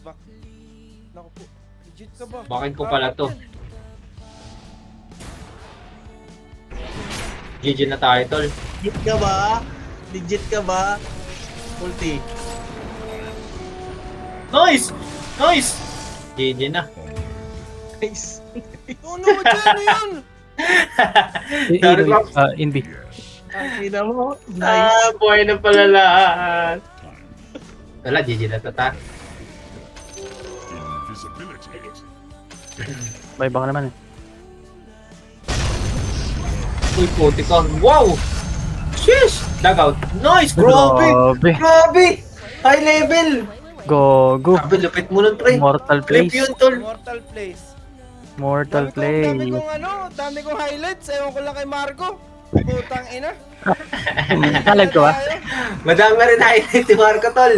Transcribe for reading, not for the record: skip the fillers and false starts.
back. Naku po. Legit ka ba? Bakin ko pala to. GG na tayo, tol. Legit ka ba? Legit ka ba? Ulti. Nice! Nice! GG na. Nice. Ano ba dyan yan? Sorry, Bob. In B. Kita mo? Nice. Buhay na pala lahat. Wala, GG na to, ta. Bye baka naman eh. Uy, puti ka. Wow! Sheesh! Dagout. Nice! Grabe! Grabe. Grabe! High level! Go. Grabe, lupit mo nun, pre. Mortal Clip place. yun, tol. Mortal Place. Mortal play. Dami kong highlights. Ewan ko lang kay Marco. Putang ina. Nalag ko ah. Tayo. Madami rin highlight si Marco, tol.